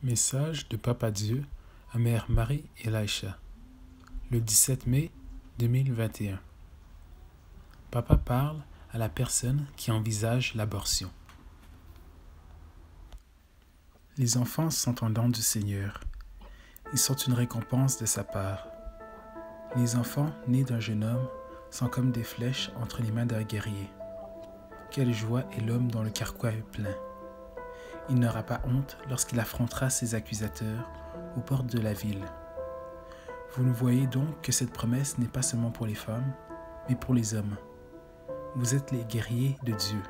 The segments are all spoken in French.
Message de Papa Dieu à Mère Marie Elisha, le 17 mai 2021. Papa parle à la personne qui envisage l'abortion. Les enfants sont un don du Seigneur. Ils sont une récompense de sa part. Les enfants nés d'un jeune homme sont comme des flèches entre les mains d'un guerrier. Quelle joie est l'homme dont le carquois est plein. Il n'aura pas honte lorsqu'il affrontera ses accusateurs aux portes de la ville. Vous ne voyez donc que cette promesse n'est pas seulement pour les femmes, mais pour les hommes. Vous êtes les guerriers de Dieu,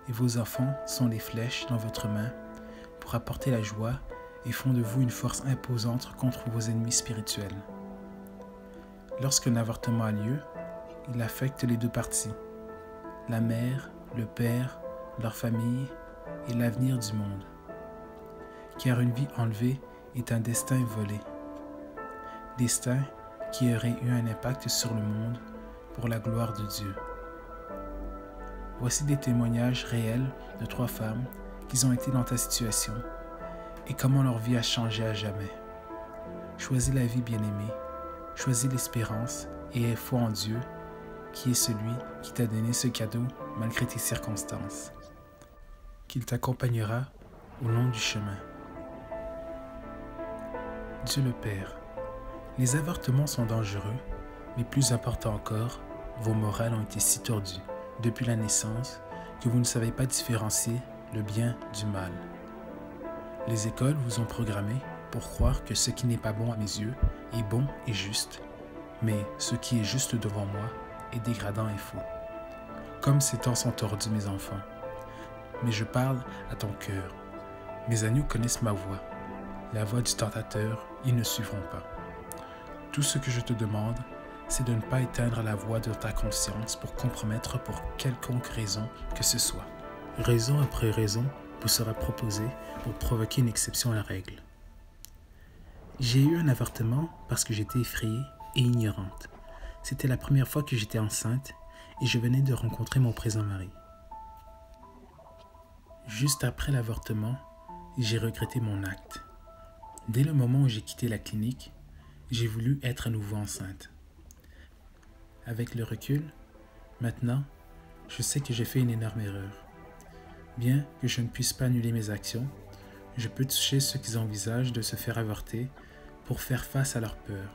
et vos enfants sont les flèches dans votre main pour apporter la joie et font de vous une force imposante contre vos ennemis spirituels. Lorsqu'un avortement a lieu, il affecte les deux parties, la mère, le père, leur famille et l'avenir du monde. Car une vie enlevée est un destin volé. Destin qui aurait eu un impact sur le monde pour la gloire de Dieu. Voici des témoignages réels de 3 femmes qui ont été dans ta situation et comment leur vie a changé à jamais. Choisis la vie bien-aimée, choisis l'espérance et aie foi en Dieu, qui est celui qui t'a donné ce cadeau malgré tes circonstances. Qu'il t'accompagnera au long du chemin. Dieu le Père, les avortements sont dangereux, mais plus important encore, vos morales ont été si tordues depuis la naissance que vous ne savez pas différencier le bien du mal. Les écoles vous ont programmé pour croire que ce qui n'est pas bon à mes yeux est bon et juste, mais ce qui est juste devant moi est dégradant et faux. Comme ces temps sont tordus, mes enfants. Mais je parle à ton cœur. Mes agneaux connaissent ma voix. La voix du tentateur, ils ne suivront pas. Tout ce que je te demande, c'est de ne pas éteindre la voix de ta conscience pour compromettre pour quelconque raison que ce soit. Raison après raison vous sera proposée pour provoquer une exception à la règle. J'ai eu un avortement parce que j'étais effrayée et ignorante. C'était la première fois que j'étais enceinte et je venais de rencontrer mon présent mari. Juste après l'avortement, j'ai regretté mon acte. Dès le moment où j'ai quitté la clinique, j'ai voulu être à nouveau enceinte. Avec le recul, maintenant, je sais que j'ai fait une énorme erreur. Bien que je ne puisse pas annuler mes actions, je peux toucher ceux qui envisagent de se faire avorter pour faire face à leur peur.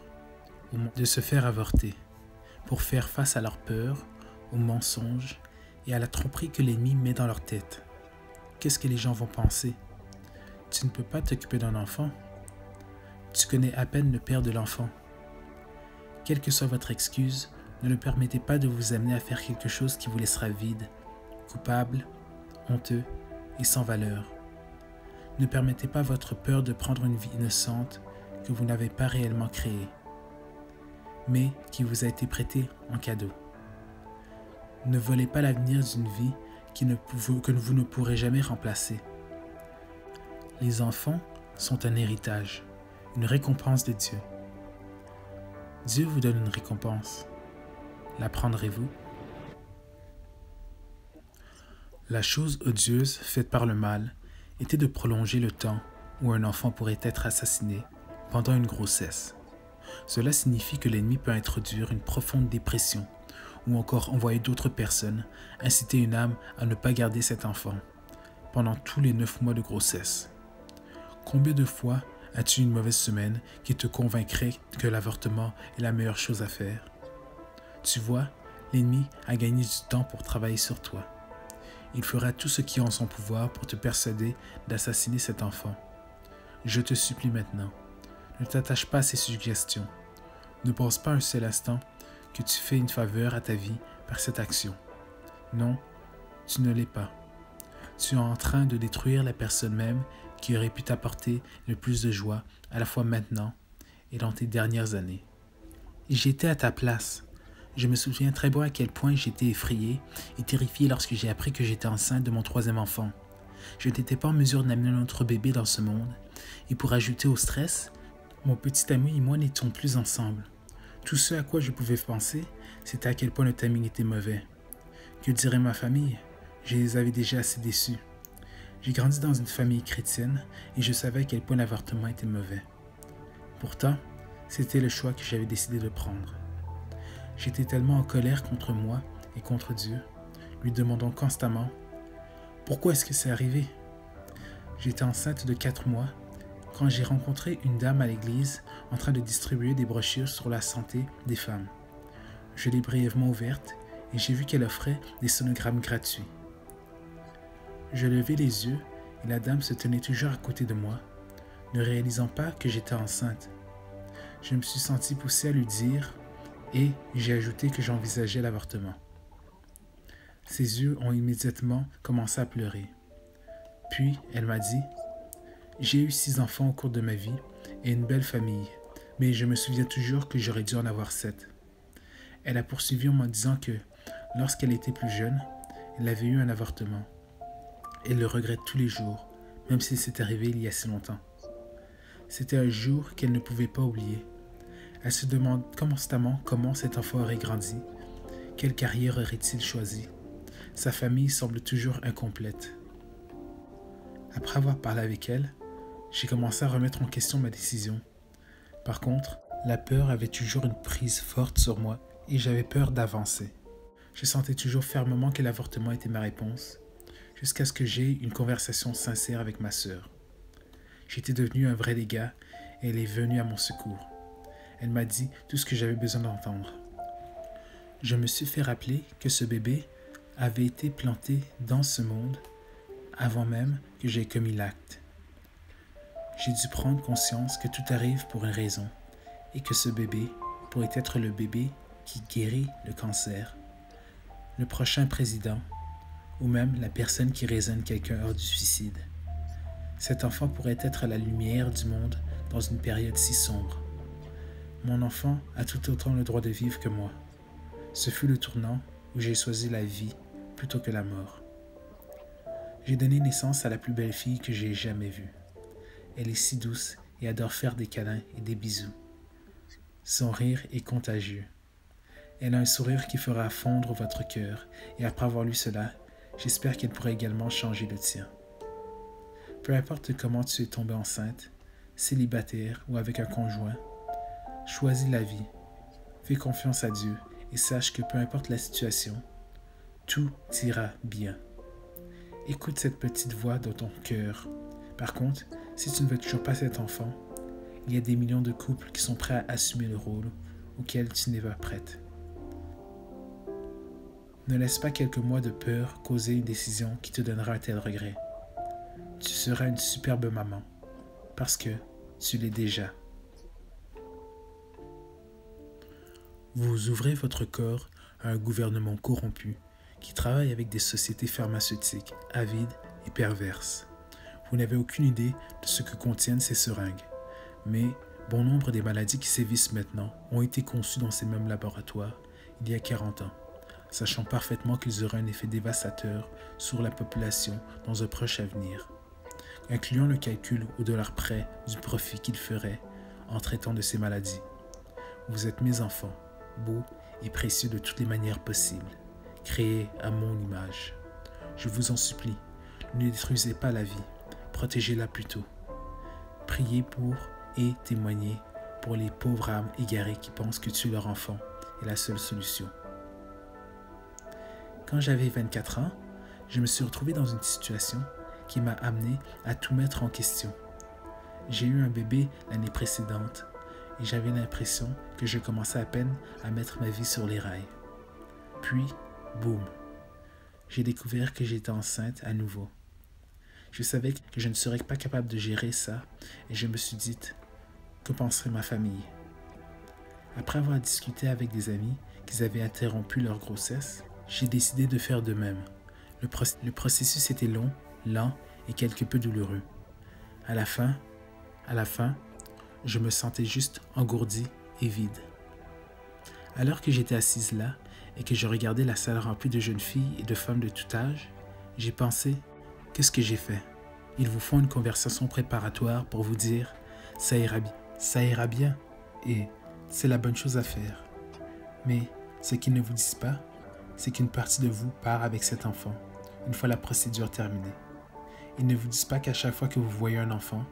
Pour faire face à leur peur, aux mensonges et à la tromperie que l'ennemi met dans leur tête. Qu'est-ce que les gens vont penser? Tu ne peux pas t'occuper d'un enfant. Tu connais à peine le père de l'enfant. Quelle que soit votre excuse, ne le permettez pas de vous amener à faire quelque chose qui vous laissera vide, coupable, honteux et sans valeur. Ne permettez pas votre peur de prendre une vie innocente que vous n'avez pas réellement créée, mais qui vous a été prêtée en cadeau. Ne volez pas l'avenir d'une vie que vous ne pourrez jamais remplacer. Les enfants sont un héritage, une récompense de Dieu. Dieu vous donne une récompense. La prendrez-vous? La chose odieuse faite par le mal était de prolonger le temps où un enfant pourrait être assassiné pendant une grossesse. Cela signifie que l'ennemi peut introduire une profonde dépression ou encore envoyer d'autres personnes, inciter une âme à ne pas garder cet enfant pendant tous les 9 mois de grossesse. Combien de fois as-tu une mauvaise semaine qui te convaincrait que l'avortement est la meilleure chose à faire? Tu vois, l'ennemi a gagné du temps pour travailler sur toi. Il fera tout ce qui est en son pouvoir pour te persuader d'assassiner cet enfant. Je te supplie maintenant, ne t'attache pas à ses suggestions. Ne pense pas un seul instant que tu fais une faveur à ta vie par cette action. Non, tu ne l'es pas. Tu es en train de détruire la personne même qui aurait pu t'apporter le plus de joie à la fois maintenant et dans tes dernières années. J'étais à ta place. Je me souviens très bien à quel point j'étais effrayée et terrifiée lorsque j'ai appris que j'étais enceinte de mon 3e enfant. Je n'étais pas en mesure d'amener notre bébé dans ce monde. Et pour ajouter au stress, mon petit ami et moi n'étions plus ensemble. Tout ce à quoi je pouvais penser, c'était à quel point le timing était mauvais. Que dirait ma famille? Je les avais déjà assez déçus. J'ai grandi dans une famille chrétienne et je savais à quel point l'avortement était mauvais. Pourtant, c'était le choix que j'avais décidé de prendre. J'étais tellement en colère contre moi et contre Dieu, lui demandant constamment « Pourquoi est-ce que c'est arrivé ?» J'étais enceinte de 4 mois quand j'ai rencontré une dame à l'église en train de distribuer des brochures sur la santé des femmes. Je l'ai brièvement ouverte et j'ai vu qu'elle offrait des sonogrammes gratuits. Je levai les yeux et la dame se tenait toujours à côté de moi, ne réalisant pas que j'étais enceinte. Je me suis senti poussé à lui dire et j'ai ajouté que j'envisageais l'avortement. Ses yeux ont immédiatement commencé à pleurer. Puis elle m'a dit « J'ai eu 6 enfants au cours de ma vie et une belle famille, mais je me souviens toujours que j'aurais dû en avoir 7. » Elle a poursuivi en me disant que, lorsqu'elle était plus jeune, elle avait eu un avortement. Elle le regrette tous les jours, même si c'est arrivé il y a si longtemps. C'était un jour qu'elle ne pouvait pas oublier. Elle se demande constamment comment cet enfant aurait grandi, quelle carrière aurait-il choisi. Sa famille semble toujours incomplète. Après avoir parlé avec elle, j'ai commencé à remettre en question ma décision. Par contre, la peur avait toujours une prise forte sur moi et j'avais peur d'avancer. Je sentais toujours fermement que l'avortement était ma réponse, jusqu'à ce que j'aie une conversation sincère avec ma sœur. J'étais devenu un vrai dégât et elle est venue à mon secours. Elle m'a dit tout ce que j'avais besoin d'entendre. Je me suis fait rappeler que ce bébé avait été planté dans ce monde avant même que j'aie commis l'acte. J'ai dû prendre conscience que tout arrive pour une raison et que ce bébé pourrait être le bébé qui guérit le cancer, le prochain président ou même la personne qui raisonne quelqu'un hors du suicide. Cet enfant pourrait être la lumière du monde dans une période si sombre. Mon enfant a tout autant le droit de vivre que moi. Ce fut le tournant où j'ai choisi la vie plutôt que la mort. J'ai donné naissance à la plus belle fille que j'ai jamais vue. Elle est si douce et adore faire des câlins et des bisous. Son rire est contagieux. Elle a un sourire qui fera fondre votre cœur et après avoir lu cela, j'espère qu'elle pourra également changer le tien. Peu importe comment tu es tombée enceinte, célibataire ou avec un conjoint, choisis la vie, fais confiance à Dieu et sache que peu importe la situation, tout ira bien. Écoute cette petite voix dans ton cœur. Par contre, si tu ne veux toujours pas cet enfant, il y a des millions de couples qui sont prêts à assumer le rôle auquel tu n'es pas prête. Ne laisse pas quelques mois de peur causer une décision qui te donnera un tel regret. Tu seras une superbe maman, parce que tu l'es déjà. Vous ouvrez votre corps à un gouvernement corrompu qui travaille avec des sociétés pharmaceutiques avides et perverses. Vous n'avez aucune idée de ce que contiennent ces seringues, mais bon nombre des maladies qui sévissent maintenant ont été conçues dans ces mêmes laboratoires il y a 40 ans, sachant parfaitement qu'ils auraient un effet dévastateur sur la population dans un proche avenir, incluant le calcul au dollar près du profit qu'ils feraient en traitant de ces maladies. Vous êtes mes enfants, beaux et précieux de toutes les manières possibles, créés à mon image. Je vous en supplie, ne détruisez pas la vie, protégez-la plutôt. Priez pour et témoignez pour les pauvres âmes égarées qui pensent que tuer leur enfant est la seule solution. Quand j'avais 24 ans, je me suis retrouvé dans une situation qui m'a amené à tout mettre en question. J'ai eu un bébé l'année précédente et j'avais l'impression que je commençais à peine à mettre ma vie sur les rails. Puis, boum, j'ai découvert que j'étais enceinte à nouveau. Je savais que je ne serais pas capable de gérer ça et je me suis dit, que penserait ma famille? Après avoir discuté avec des amis qui avaient interrompu leur grossesse, j'ai décidé de faire de même. Le processus était long, lent et quelque peu douloureux. À la fin, je me sentais juste engourdi et vide. Alors que j'étais assise là et que je regardais la salle remplie de jeunes filles et de femmes de tout âge, j'ai pensé, qu'est-ce que j'ai fait? Ils vous font une conversation préparatoire pour vous dire, ça ira bien et c'est la bonne chose à faire. Mais ce qu'ils ne vous disent pas, c'est qu'une partie de vous part avec cet enfant, une fois la procédure terminée. Ils ne vous disent pas qu'à chaque fois que vous voyez un enfant,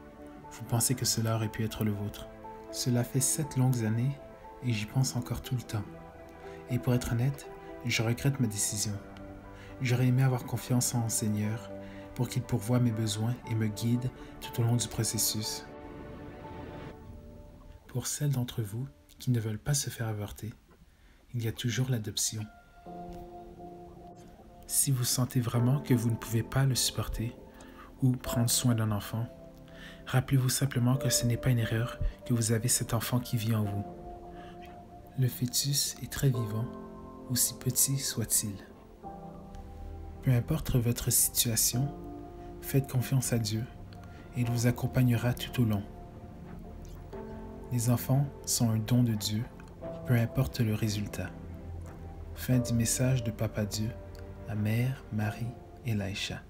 vous pensez que cela aurait pu être le vôtre. Cela fait 7 longues années et j'y pense encore tout le temps. Et pour être honnête, je regrette ma décision. J'aurais aimé avoir confiance en mon Seigneur pour qu'il pourvoie mes besoins et me guide tout au long du processus. Pour celles d'entre vous qui ne veulent pas se faire avorter, il y a toujours l'adoption. Si vous sentez vraiment que vous ne pouvez pas le supporter ou prendre soin d'un enfant, rappelez-vous simplement que ce n'est pas une erreur que vous avez cet enfant qui vit en vous. Le fœtus est très vivant, aussi petit soit-il. Peu importe votre situation, faites confiance à Dieu et il vous accompagnera tout au long. Les enfants sont un don de Dieu, peu importe le résultat. Fin du message de Papa Dieu à Mère Marie et Laïcha.